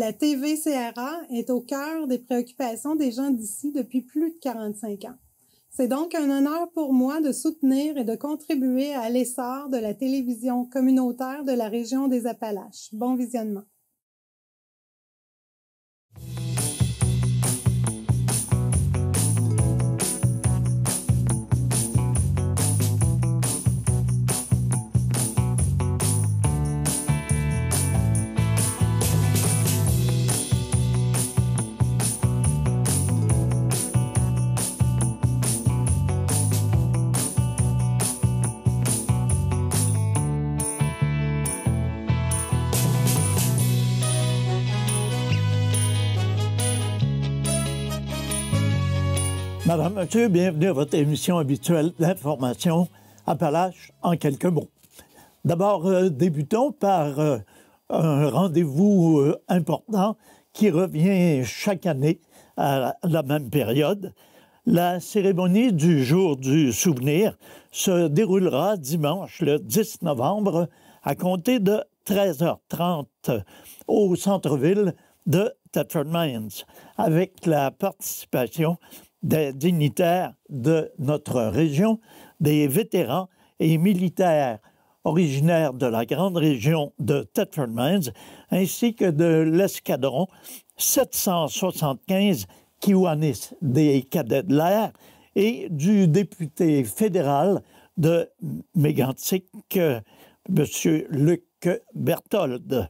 La TVCRA est au cœur des préoccupations des gens d'ici depuis plus de 45 ans. C'est donc un honneur pour moi de soutenir et de contribuer à l'essor de la télévision communautaire de la région des Appalaches. Bon visionnement. Madame, Monsieur, bienvenue à votre émission habituelle d'information Appalaches en quelques mots. D'abord, débutons par un rendez-vous important qui revient chaque année à la même période. La cérémonie du jour du souvenir se déroulera dimanche le 10 novembre à compter de 13h30 au centre-ville de Thetford Mines, avec la participation des dignitaires de notre région, des vétérans et militaires originaires de la grande région de Thetford Mines, ainsi que de l'escadron 775 Kiwanis des cadets de l'air et du député fédéral de Mégantic, M. Luc Berthold.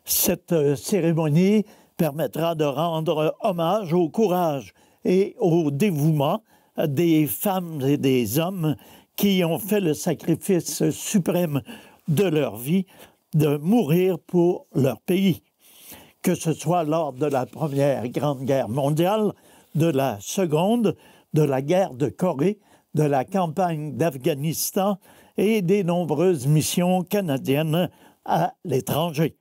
Cette cérémonie permettra de rendre hommage au courage et au dévouement des femmes et des hommes qui ont fait le sacrifice suprême de leur vie de mourir pour leur pays. Que ce soit lors de la Première Grande Guerre mondiale, de la Seconde, de la guerre de Corée, de la campagne d'Afghanistan et des nombreuses missions canadiennes à l'étranger.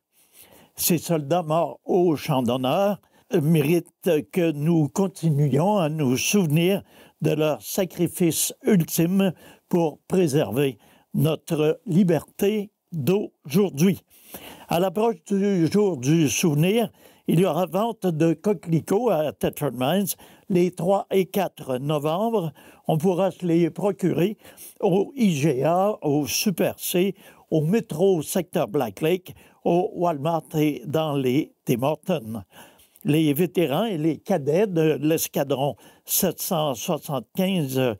Ces soldats morts au champ d'honneur méritent que nous continuions à nous souvenir de leur sacrifice ultime pour préserver notre liberté d'aujourd'hui. À l'approche du jour du souvenir, il y aura vente de coquelicots à Thetford Mines les 3 et 4 novembre. On pourra se les procurer au IGA, au Super C, au métro secteur Black Lake, au Walmart et dans les Tim Hortons. Les vétérans et les cadets de l'escadron 775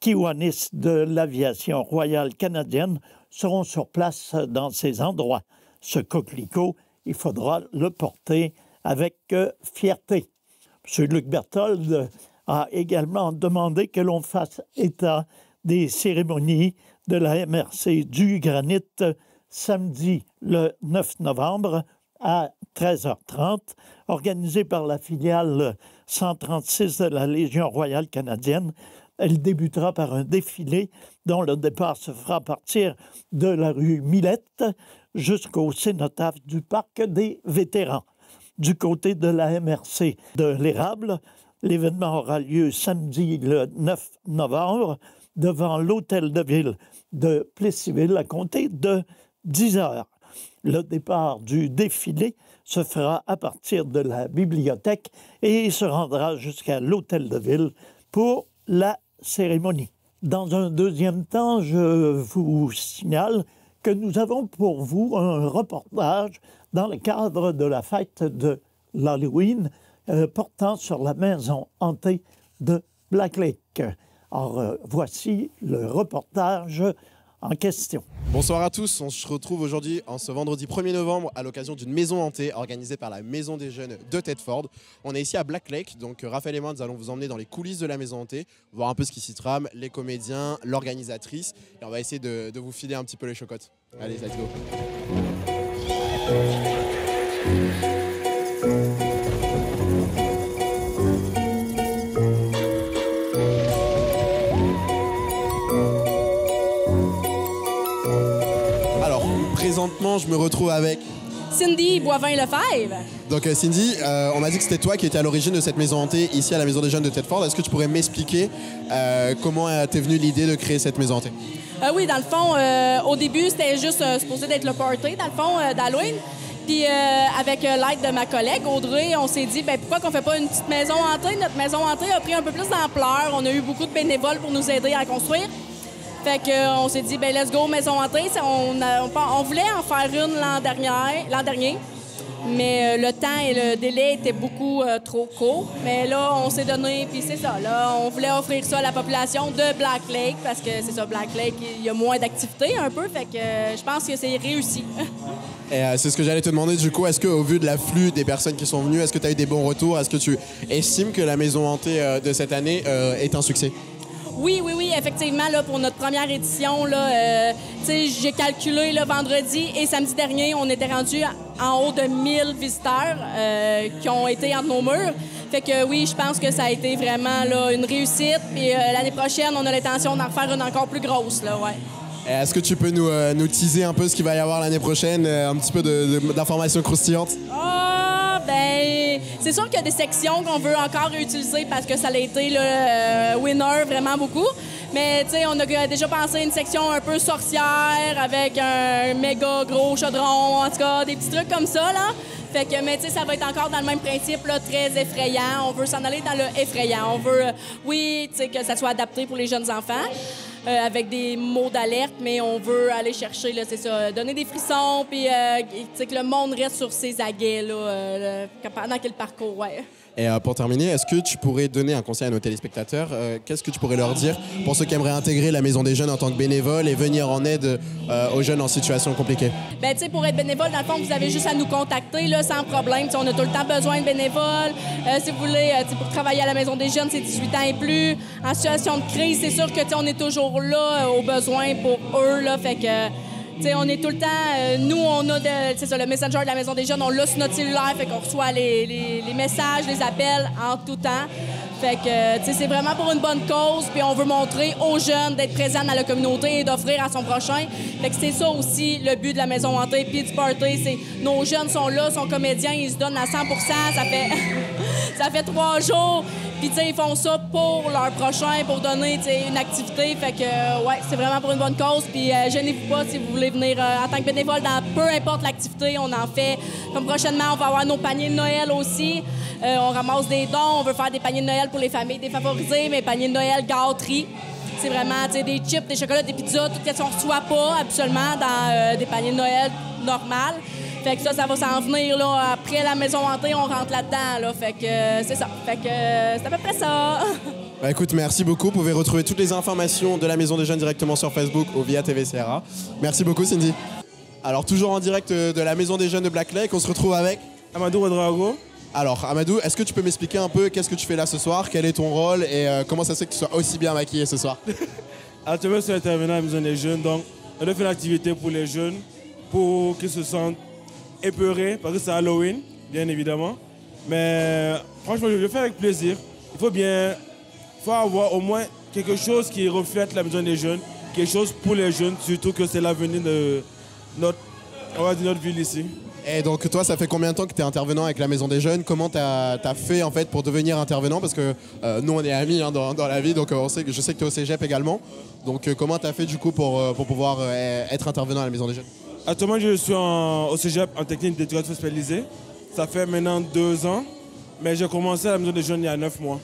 Kiwanis de l'aviation royale canadienne seront sur place dans ces endroits. Ce coquelicot, il faudra le porter avec fierté. M. Luc Berthold a également demandé que l'on fasse état des cérémonies de la MRC du Granit samedi le 9 novembre à 13h30, organisée par la filiale 136 de la Légion royale canadienne. Elle débutera par un défilé dont le départ se fera à partir de la rue Millette jusqu'au cénotaphe du Parc des vétérans. Du côté de la MRC de l'Érable, l'événement aura lieu samedi le 9 novembre devant l'hôtel de ville de Plessisville à compter de 10h. Le départ du défilé se fera à partir de la bibliothèque et se rendra jusqu'à l'hôtel de ville pour la cérémonie. Dans un deuxième temps, je vous signale que nous avons pour vous un reportage dans le cadre de la fête de l'Halloween portant sur la maison hantée de Black Lake. Alors, voici le reportage en question. Bonsoir à tous, on se retrouve aujourd'hui en ce vendredi 1er novembre à l'occasion d'une maison hantée organisée par la Maison des Jeunes de Thetford. On est ici à Black Lake, donc Raphaël et moi nous allons vous emmener dans les coulisses de la maison hantée, voir un peu ce qui s'y trame, les comédiens, l'organisatrice, et on va essayer de vous filer un petit peu les chocottes. Allez, let's go. Présentement, je me retrouve avec Cindy Boivin-Lefebvre. Donc Cindy, on m'a dit que c'était toi qui étais à l'origine de cette maison hantée ici à la Maison des Jeunes de Thetford. Est-ce que tu pourrais m'expliquer comment t'es venue l'idée de créer cette maison hantée? Oui, dans le fond, au début, c'était juste supposé d'être le party, dans le fond, d'Halloween. Puis avec l'aide de ma collègue Audrey, on s'est dit, ben pourquoi qu'on fait pas une petite maison hantée? Notre maison hantée a pris un peu plus d'ampleur. On a eu beaucoup de bénévoles pour nous aider à construire. Fait qu'on s'est dit, ben let's go, maison hantée. On voulait en faire une l'an dernier. Mais le temps et le délai étaient beaucoup trop courts. Mais là, on s'est donné, puis c'est ça. Là, on voulait offrir ça à la population de Black Lake, parce que c'est ça, Black Lake, il y a moins d'activités un peu. Fait que je pense que c'est réussi. Et c'est ce que j'allais te demander du coup, est-ce qu'au vu de l'afflux des personnes qui sont venues, est-ce que tu as eu des bons retours? Est-ce que tu estimes que la maison hantée de cette année est un succès? Oui, effectivement, là, pour notre première édition, là, j'ai calculé le vendredi et samedi dernier, on était rendu en haut de 1000 visiteurs qui ont été entre nos murs. Fait que oui, je pense que ça a été vraiment là, une réussite. Puis l'année prochaine, on a l'intention d'en faire une encore plus grosse, là, ouais. Est-ce que tu peux nous teaser un peu ce qu'il va y avoir l'année prochaine, un petit peu d'informations croustillantes? Ben, c'est sûr qu'il y a des sections qu'on veut encore réutiliser parce que ça a été le winner vraiment beaucoup. Mais tu sais, on a déjà pensé à une section un peu sorcière avec un méga gros chaudron, en tout cas des petits trucs comme ça là. Fait que, mais tu sais, ça va être encore dans le même principe là, très effrayant. On veut s'en aller dans le effrayant. On veut, oui, tu sais, que ça soit adapté pour les jeunes enfants. Avec des mots d'alerte, mais on veut aller chercher, là, c'est ça, donner des frissons, puis que le monde reste sur ses aguets là, pendant qu'il parcourt, ouais. Et pour terminer, est-ce que tu pourrais donner un conseil à nos téléspectateurs? Qu'est-ce que tu pourrais leur dire pour ceux qui aimeraient intégrer la Maison des Jeunes en tant que bénévole et venir en aide aux jeunes en situation compliquée? Bien, tu sais, pour être bénévole, dans le fond, vous avez juste à nous contacter, là, sans problème. T'sais, on a tout le temps besoin de bénévoles. Si vous voulez, pour travailler à la Maison des Jeunes, c'est 18 ans et plus. En situation de crise, c'est sûr que on est toujours là, aux besoins pour eux, là, fait que... T'sais, on est tout le temps... nous, on a c'est ça, le Messenger de la Maison des Jeunes, on l'a sur notre cellulaire, fait qu'on reçoit les messages, les appels en tout temps. Fait que, c'est vraiment pour une bonne cause, puis on veut montrer aux jeunes d'être présents dans la communauté et d'offrir à son prochain. Fait que c'est ça aussi le but de la Maison hantée puis du party, c'est nos jeunes sont là, sont comédiens, ils se donnent à 100%, ça fait 3 jours. Puis, tu sais, ils font ça pour leur prochain, pour donner, tu sais, une activité. Fait que, ouais, c'est vraiment pour une bonne cause. Puis, gênez-vous pas si vous voulez venir en tant que bénévole dans peu importe l'activité. On en fait. Comme prochainement, on va avoir nos paniers de Noël aussi. On ramasse des dons. On veut faire des paniers de Noël pour les familles défavorisées, mais paniers de Noël gâterie. C'est vraiment, tu sais, des chips, des chocolats, des pizzas, tout ce qu'on ne reçoit pas habituellement dans des paniers de Noël normales. Fait que ça va s'en venir, là. Après la maison hantée, on rentre là-dedans, là. Fait que c'est ça. Fait que c'est à peu près ça. Bah écoute, merci beaucoup. Vous pouvez retrouver toutes les informations de la Maison des Jeunes directement sur Facebook ou via TVCRA. Merci beaucoup, Cindy. Alors, toujours en direct de la Maison des Jeunes de Black Lake, on se retrouve avec... Amadou Ouedraogo. Alors, Amadou, est-ce que tu peux m'expliquer un peu qu'est-ce que tu fais là ce soir? Quel est ton rôle et comment ça se fait que tu sois aussi bien maquillé ce soir? Actuellement, je suis intervenant à la Maison des Jeunes. Donc, on a fait une activité pour les jeunes pour qu'ils se sentent épeurés parce que c'est Halloween, bien évidemment. Mais franchement, je le fais avec plaisir. Il faut avoir au moins quelque chose qui reflète la Maison des Jeunes, quelque chose pour les jeunes, surtout que c'est l'avenir de notre ville ici. Et donc toi, ça fait combien de temps que tu es intervenant avec la Maison des Jeunes? Comment tu as fait en fait pour devenir intervenant? Parce que nous, on est amis hein, dans la vie, donc je sais que tu es au cégep également. Donc comment tu as fait du coup pour pouvoir être intervenant à la Maison des Jeunes? Actuellement, je suis au cégep en technique d'éducation spécialisée. Ça fait maintenant 2 ans, mais j'ai commencé à la Maison des Jeunes il y a 9 mois.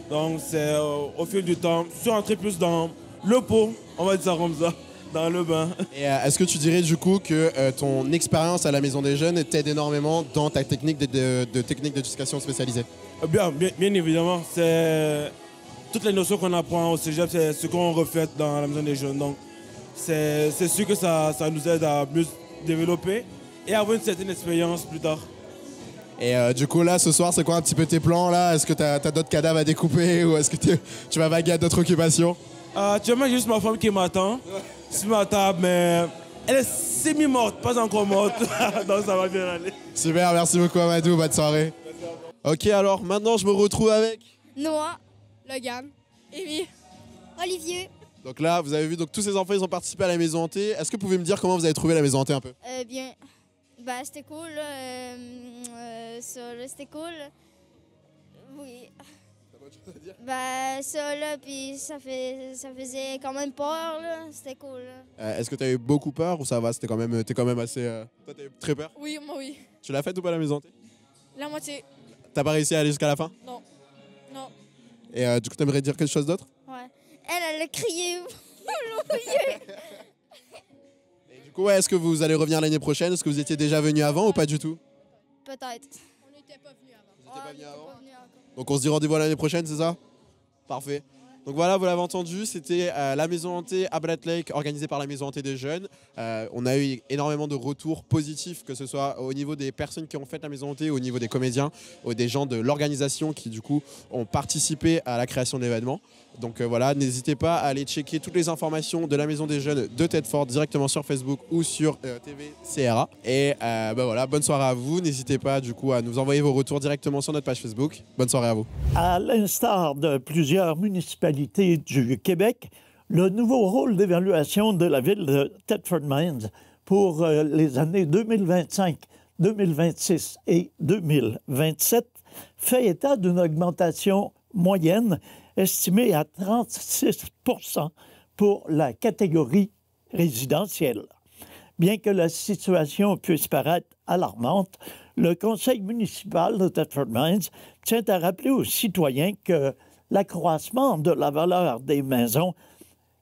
Donc c'est au fil du temps, je suis entré plus dans le pot, on va dire ça comme ça. Dans le bain. Et est-ce que tu dirais du coup que ton expérience à la Maison des Jeunes t'aide énormément dans ta technique de technique d'éducation spécialisée? Bien évidemment. C'est toutes les notions qu'on apprend au cégep, c'est ce qu'on reflète dans la Maison des Jeunes. Donc c'est sûr que ça nous aide à mieux développer et avoir une certaine expérience plus tard. Et du coup là ce soir c'est quoi un petit peu tes plans là? Est-ce que tu as d'autres cadavres à découper ou est-ce que tu vas vaguer à d'autres occupations? Actuellement j'ai juste ma femme qui m'attend sur ma table, mais elle est semi-morte, pas encore morte. Donc ça va bien aller. Super, merci beaucoup Amadou, bonne soirée. Ok, alors maintenant je me retrouve avec Noah, Logan, Amy, Olivier. Donc là vous avez vu, donc tous ces enfants ils ont participé à la Maison hantée. Est-ce que vous pouvez me dire comment vous avez trouvé la Maison hantée un peu? Bien, bah c'était cool, ça là, c'était cool. Oui. Bah ça là, puis ça faisait quand même peur là, c'était cool là. Est-ce que tu as eu beaucoup peur ou ça va? T'es quand même assez... Toi t'as eu très peur? Oui, moi oui. Tu l'as faite ou pas la maison hantée? La moitié. T'as pas réussi à aller jusqu'à la fin? Non. Non. Et du coup, t'aimerais dire quelque chose d'autre? Ouais. Elle a crié. Et du coup, ouais, est-ce que vous allez revenir l'année prochaine? Est-ce que vous étiez déjà venu avant ou pas du tout? Peut-être. On n'était pas venus avant. Vous étiez pas venu avant? Pas venu encore. Donc on se dit rendez-vous l'année prochaine, c'est ça? Parfait. Donc voilà, vous l'avez entendu, c'était la maison hantée à Black Lake, organisée par la maison hantée des jeunes. On a eu énormément de retours positifs, que ce soit au niveau des personnes qui ont fait la maison hantée, au niveau des comédiens, ou des gens de l'organisation qui du coup ont participé à la création de l'événement. Donc voilà, n'hésitez pas à aller checker toutes les informations de la maison des jeunes de Thetford directement sur Facebook ou sur TV CRA. Et voilà, bonne soirée à vous. N'hésitez pas du coup à nous envoyer vos retours directement sur notre page Facebook. Bonne soirée à vous. À l'instar de plusieurs municipalités du Québec, le nouveau rôle d'évaluation de la ville de Thetford Mines pour les années 2025, 2026 et 2027 fait état d'une augmentation moyenne estimée à 36 % pour la catégorie résidentielle. Bien que la situation puisse paraître alarmante, le conseil municipal de Thetford Mines tient à rappeler aux citoyens que l'accroissement de la valeur des maisons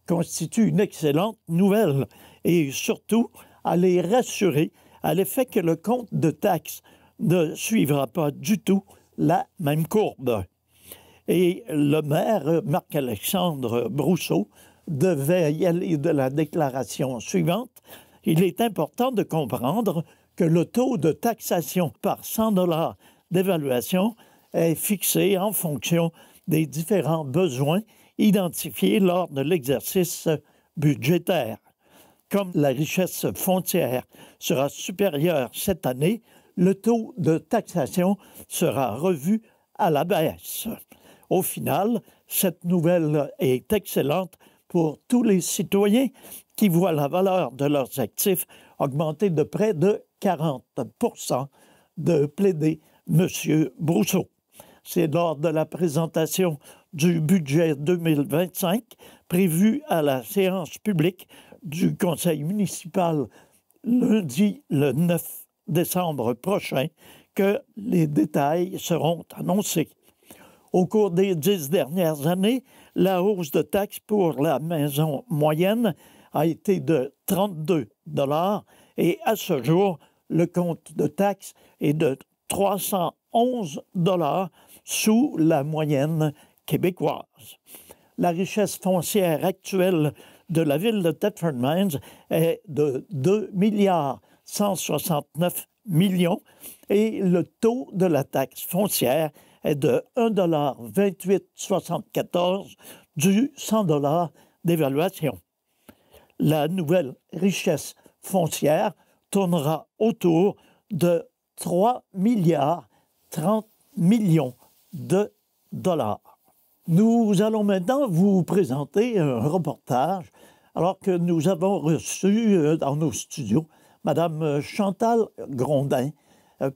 constitue une excellente nouvelle et surtout à les rassurer à l'effet que le compte de taxes ne suivra pas du tout la même courbe. Et le maire Marc-Alexandre Brousseau devait y aller de la déclaration suivante. Il est important de comprendre que le taux de taxation par 100 $ d'évaluation est fixé en fonction des différents besoins identifiés lors de l'exercice budgétaire. Comme la richesse foncière sera supérieure cette année, le taux de taxation sera revu à la baisse. Au final, cette nouvelle est excellente pour tous les citoyens qui voient la valeur de leurs actifs augmenter de près de 40 %, de plaider M. Brousseau. C'est lors de la présentation du budget 2025 prévu à la séance publique du conseil municipal lundi le 9 décembre prochain que les détails seront annoncés. Au cours des 10 dernières années, la hausse de taxes pour la maison moyenne a été de 32 $ et à ce jour, le compte de taxes est de 311 $ sous la moyenne québécoise. La richesse foncière actuelle de la ville de Thetford Mines est de 2,169 millions et le taux de la taxe foncière est de 1,2874 $ du 100 $ d'évaluation. La nouvelle richesse foncière tournera autour de 3,30 milliards de dollars. Nous allons maintenant vous présenter un reportage alors que nous avons reçu dans nos studios Mme Chantal Grondin,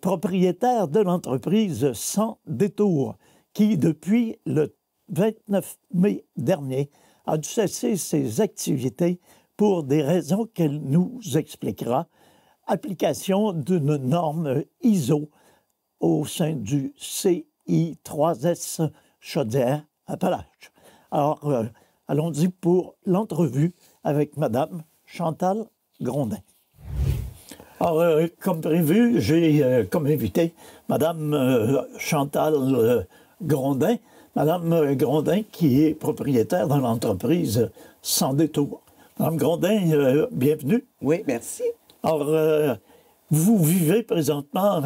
propriétaire de l'entreprise Sans Détour, qui, depuis le 29 mai dernier, a dû cesser ses activités pour des raisons qu'elle nous expliquera. Application d'une norme ISO au sein du CI3S Chaudière-Appalaches. Alors, allons-y pour l'entrevue avec Mme Chantal Grondin. Alors, comme prévu, j'ai comme invité Mme Chantal Grondin. Mme Grondin qui est propriétaire de l'entreprise Sans Détour. Mme Grondin, bienvenue. Oui, merci. Alors, vous vivez présentement,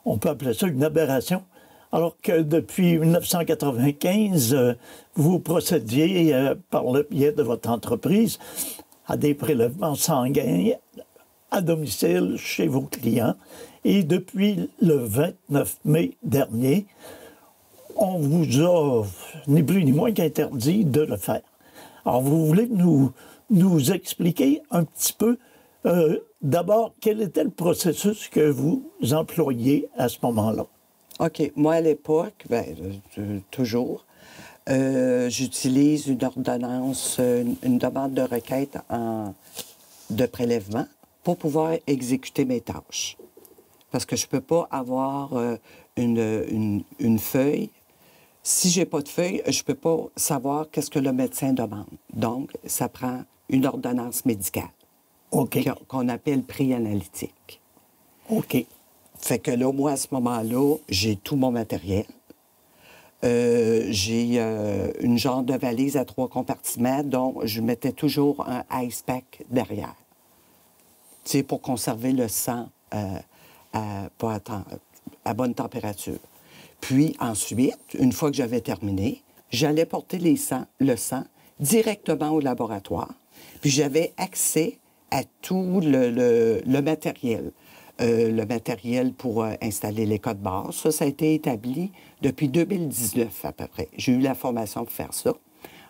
on peut appeler ça une aberration, alors que depuis 1995, vous procédiez par le biais de votre entreprise à des prélèvements sanguins à domicile chez vos clients. Et depuis le 29 mai dernier, on vous a ni plus ni moins qu'interdit de le faire. Alors, vous voulez nous expliquer un petit peu, d'abord, quel était le processus que vous employiez à ce moment-là? OK. Moi, à l'époque, toujours, j'utilise une ordonnance, une demande de requête de prélèvement pour pouvoir exécuter mes tâches. parce que je ne peux pas avoir une feuille. Si je n'ai pas de feuille, je ne peux pas savoir qu'est-ce que le médecin demande. Donc, ça prend une ordonnance médicale qu'on appelle préanalytique. OK. Fait que là, moi, à ce moment-là, j'ai tout mon matériel. J'ai une genre de valise à 3 compartiments dont je mettais toujours un ice pack derrière. Tu sais, pour conserver le sang à bonne température. Puis ensuite, une fois que j'avais terminé, j'allais porter le sang directement au laboratoire. Puis j'avais accès à tout le matériel. Le matériel pour installer les codes barres. Ça a été établi depuis 2019 à peu près. J'ai eu la formation pour faire ça.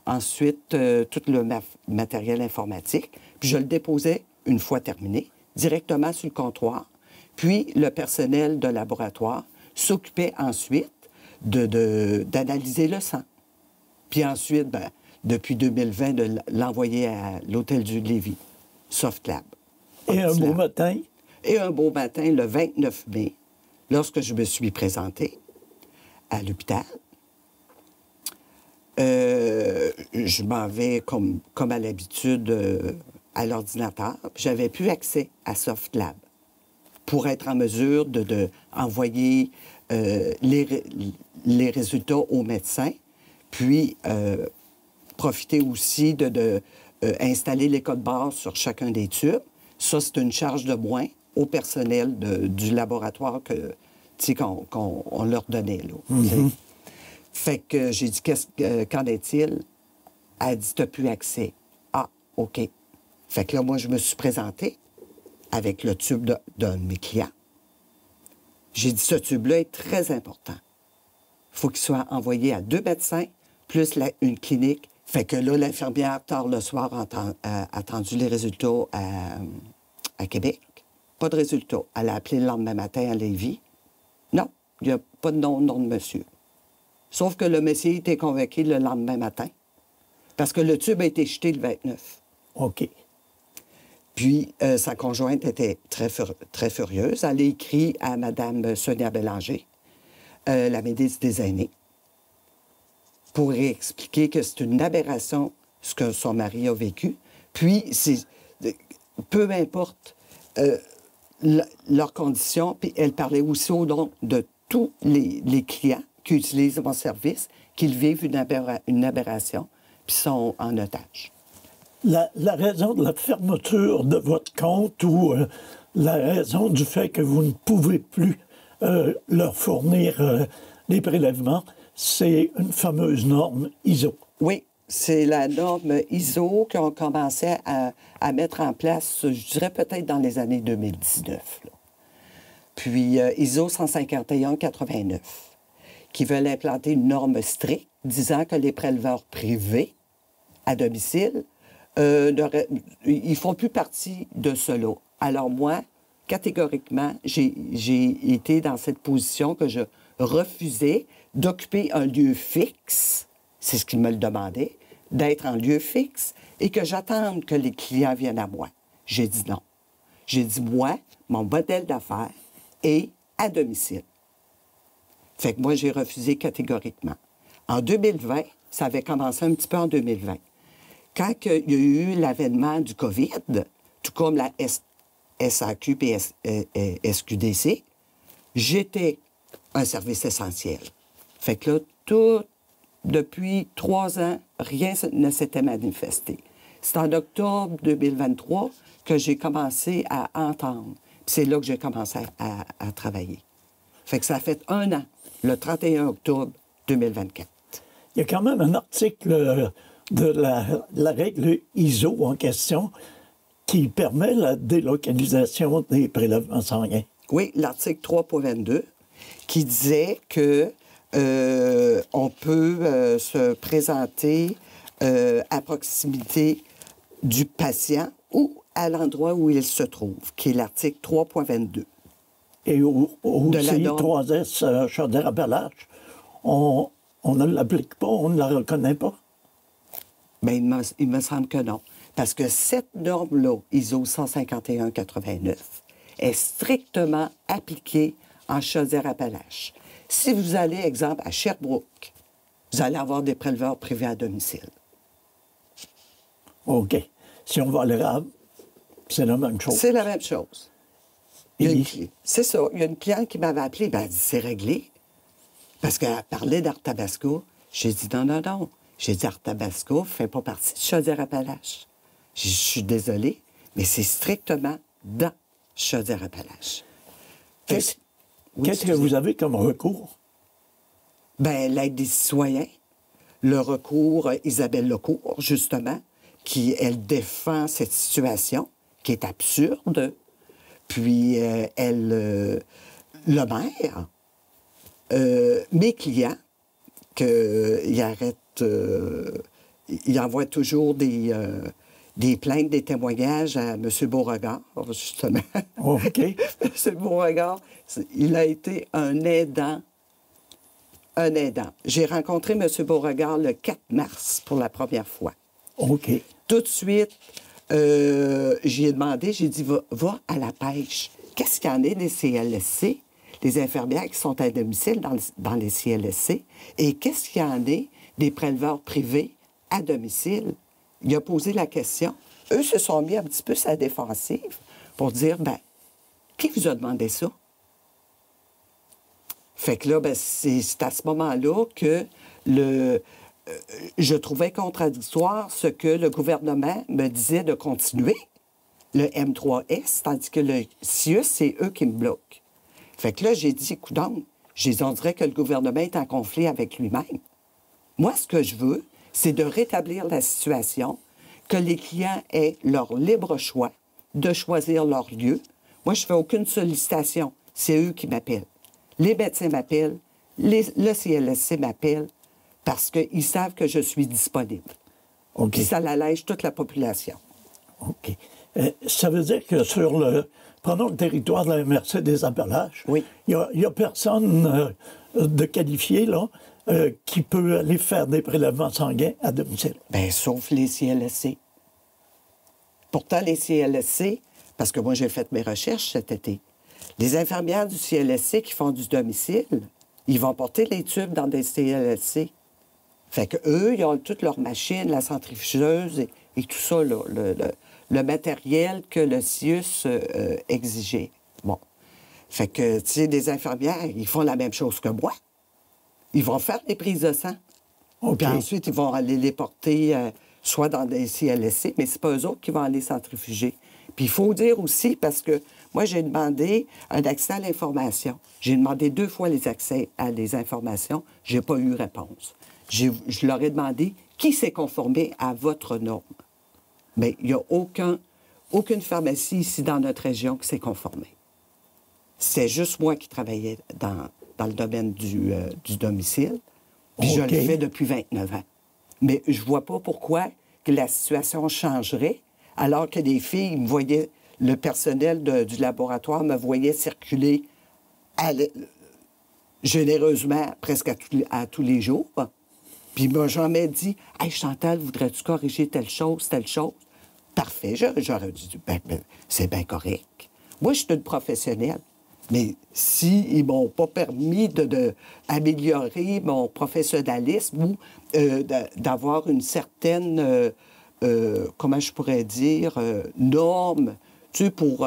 Ensuite, tout le matériel informatique. Puis je le déposais, une fois terminé, directement sur le comptoir. Puis le personnel de laboratoire s'occupait ensuite d'analyser le sang. Puis ensuite, depuis 2020, de l'envoyer à l'Hôtel du Lévis, Softlab. Et un beau matin? Et un beau matin, le 29 mai, lorsque je me suis présenté à l'hôpital, je m'en vais, comme à l'habitude, à l'ordinateur. J'avais plus accès à Softlab pour être en mesure d'envoyer les résultats aux médecins, puis profiter aussi d'installer les codes barres sur chacun des tubes. Ça, c'est une charge de moins au personnel du laboratoire qu'on leur donnait. Là, Fait que j'ai dit, qu'en est-il? Elle dit, t'as plus accès. Ah, OK. Fait que là, moi, je me suis présenté avec le tube d'un de mes clients. J'ai dit, ce tube-là est très important. Il faut qu'il soit envoyé à 2 médecins, plus une clinique. Fait que là, l'infirmière, tard le soir, a attendu les résultats à Québec. Pas de résultats. Elle a appelé le lendemain matin à Lévis. Non, il n'y a pas de nom de monsieur. Sauf que le monsieur était convoqué le lendemain matin parce que le tube a été jeté le 29. OK. Puis, sa conjointe était très furieuse. Elle a écrit à Mme Sonia Bélanger, la ministre des Aînés, pour expliquer que c'est une aberration ce que son mari a vécu. Puis, peu importe leurs conditions, puis elle parlait aussi au nom de tous les clients qui utilisent mon service, qu'ils vivent une aberration, puis sont en otage. La raison de la fermeture de votre compte ou la raison du fait que vous ne pouvez plus leur fournir les prélèvements, c'est une fameuse norme ISO. Oui, c'est la norme ISO qu'on commençait à mettre en place, je dirais peut-être dans les années 2019. Là. Puis ISO 151-89, qui veulent implanter une norme stricte disant que les préleveurs privés à domicile ils ne font plus partie de cela. Alors moi, catégoriquement, j'ai été dans cette position que je refusais d'occuper un lieu fixe, c'est ce qu'ils me le demandaient, d'être en lieu fixe et que j'attende que les clients viennent à moi. J'ai dit non. J'ai dit, moi, mon modèle d'affaires est à domicile. Fait que moi, j'ai refusé catégoriquement. En 2020, ça avait commencé un petit peu en 2020. Quand il y a eu l'avènement du COVID, tout comme la SAQ et SQDC, j'étais un service essentiel. Fait que là, depuis 3 ans, rien ne s'était manifesté. C'est en octobre 2023 que j'ai commencé à entendre. C'est là que j'ai commencé à travailler. Fait que ça a fait 1 an, le 31 octobre 2024. Il y a quand même un article de la règle ISO en question qui permet la délocalisation des prélèvements sanguins. Oui, l'article 3.22 qui disait que on peut se présenter à proximité du patient ou à l'endroit où il se trouve, qui est l'article 3.22. Et au CI3S Chaudière-Appalaches, on ne l'applique pas, on ne la reconnaît pas? Bien, il me semble que non. Parce que cette norme-là, ISO 151-89, est strictement appliquée en Chaudière-Appalaches. Si vous allez, exemple, à Sherbrooke, vous allez avoir des préleveurs privés à domicile. OK. Si on va à l'érable, c'est la même chose. C'est la même chose. C'est ça. Il y a une cliente qui m'avait appelé, elle dit, c'est réglé. Parce qu'elle parlait d'Arthabasco. J'ai dit, non, non, non. J'ai dit, Arthabasco ne fait pas partie de Chaudière-Appalaches. Je suis désolée, mais c'est strictement dans Chaudière-Appalaches. Qu'est-ce que vous avez comme recours? Bien, l'aide des citoyens. Le recours Isabelle Lecourt, justement, qui, elle défend cette situation qui est absurde. Puis, le maire, mes clients, il envoie toujours des plaintes, des témoignages à M. Beauregard, justement. OK. M. Beauregard, il a été un aidant. Un aidant. J'ai rencontré M. Beauregard le 4 mars pour la première fois. OK. Tout de suite, j'y ai demandé, j'ai dit, va à la pêche. Qu'est-ce qu'il y en a des CLSC, les infirmières qui sont à domicile dans les CLSC, et qu'est-ce qu'il y en a des préleveurs privés à domicile? Il a posé la question. Eux se sont mis un petit peu sur la défensive pour dire, bien, qui vous a demandé ça? Fait que là, ben, c'est à ce moment-là que je trouvais contradictoire ce que le gouvernement me disait de continuer, le M3S, tandis que le CIUS, c'est eux qui me bloquent. Fait que là, j'ai dit, coudonc, on dirait que le gouvernement est en conflit avec lui-même. Moi, ce que je veux, c'est de rétablir la situation, que les clients aient leur libre choix de choisir leur lieu. Moi, je ne fais aucune sollicitation. C'est eux qui m'appellent. Les médecins m'appellent, le CLSC m'appelle parce qu'ils savent que je suis disponible. OK. Puis ça allège toute la population. OK. Ça veut dire que prenons le territoire de la MRC des Appalaches, oui. Il n'y a personne de qualifié, là, qui peut aller faire des prélèvements sanguins à domicile. Bien, sauf les CLSC. Pourtant, les CLSC, parce que moi, j'ai fait mes recherches cet été, les infirmières du CLSC qui font du domicile, ils vont porter les tubes dans des CLSC. Fait qu'eux, ils ont toutes leurs machines, la centrifugeuse et tout ça, là, le matériel que le CIUS exigeait. Bon. Fait que, tu sais, des infirmières, ils font la même chose que moi. Ils vont faire des prises de sang. Okay. Puis ensuite, ils vont aller les porter soit dans des CLSC, mais c'est pas eux autres qui vont aller centrifuger. Puis il faut dire aussi, parce que moi, j'ai demandé un accès à l'information. J'ai demandé 2 fois les accès à les informations. Je n'ai pas eu réponse. Je leur ai demandé qui s'est conformé à votre norme. Mais il n'y a aucune pharmacie ici dans notre région qui s'est conformée. C'est juste moi qui travaillais dans le domaine du domicile. Puis je le fais depuis 29 ans. Mais je ne vois pas pourquoi que la situation changerait alors que les filles me voyaient, le personnel du laboratoire me voyait circuler généreusement presque à tous les jours. Puis il m'a jamais dit « Hey Chantal, voudrais-tu corriger telle chose? » Parfait, j'aurais dit ben, c'est bien correct. Moi, je suis une professionnelle. Mais s'ils ne m'ont pas permis d'améliorer mon professionnalisme ou d'avoir une certaine, comment je pourrais dire, norme, tu sais, pour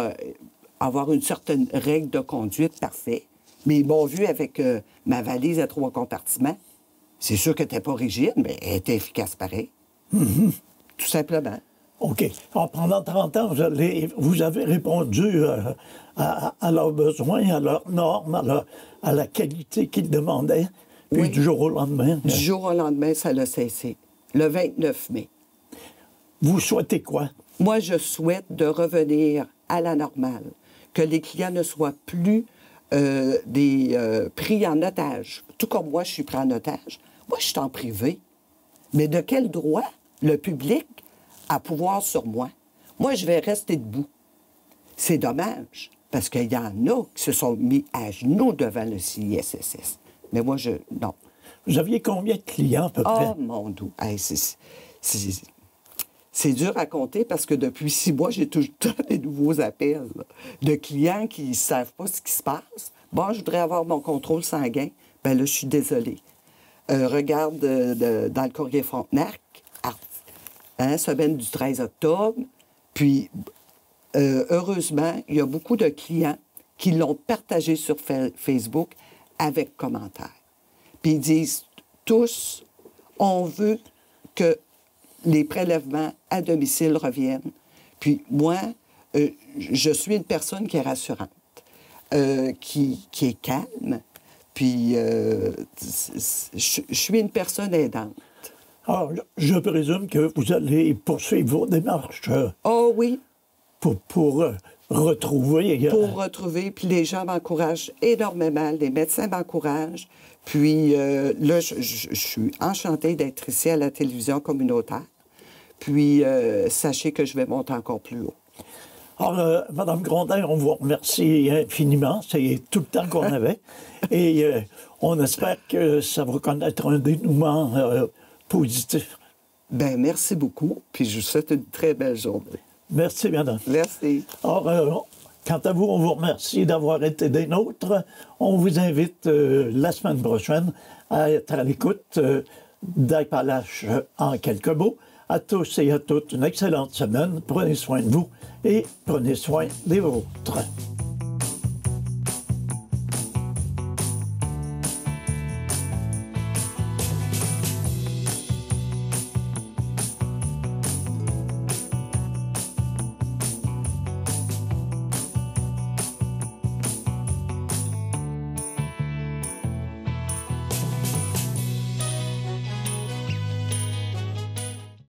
avoir une certaine règle de conduite, parfait. Mais ils m'ont vu avec ma valise à 3 compartiments. C'est sûr qu'elle n'était pas rigide, mais elle était efficace pareil. Mm-hmm. Tout simplement. OK. Alors, pendant 30 ans, vous avez répondu à leurs besoins, à leurs normes, à la qualité qu'ils demandaient. Puis oui. Du jour au lendemain... Du jour au lendemain, ça l'a cessé. Le 29 mai. Vous souhaitez quoi? Moi, je souhaite de revenir à la normale. Que les clients ne soient plus pris en otage. Tout comme moi, je suis pris en otage. Moi, je suis en privé. Mais de quel droit le public a pouvoir sur moi? Moi, je vais rester debout. C'est dommage, parce qu'il y en a qui se sont mis à genoux devant le CISSS. Mais moi, non. Vous aviez combien de clients, à peu près? Oh, mon Dieu! Hey, C'est dur à compter parce que depuis 6 mois, j'ai tout le temps des nouveaux appels là, de clients qui ne savent pas ce qui se passe. Bon, je voudrais avoir mon contrôle sanguin. Bien là, je suis désolée. Regarde dans le Courrier Frontenac, semaine du 13 octobre. Puis, heureusement, il y a beaucoup de clients qui l'ont partagé sur Facebook avec commentaires. Puis ils disent tous, on veut que les prélèvements à domicile reviennent. Puis moi, je suis une personne qui est rassurante, qui est calme, puis je suis une personne aidante. Alors, je présume que vous allez poursuivre vos démarches. Oh oui. Pour retrouver. Pour retrouver, puis les gens m'encouragent énormément, les médecins m'encouragent. Puis là, je suis enchantée d'être ici à la télévision communautaire. Puis sachez que je vais monter encore plus haut. Alors, Mme Grondin, on vous remercie infiniment. C'est tout le temps qu'on avait. Et on espère que ça va connaître un dénouement positif. Bien, merci beaucoup. Puis je vous souhaite une très belle journée. Merci, madame. Merci. Alors, quant à vous, on vous remercie d'avoir été des nôtres. On vous invite la semaine prochaine à être à l'écoute d'Appalaches en quelques mots. À tous et à toutes, une excellente semaine. Prenez soin de vous et prenez soin des vôtres.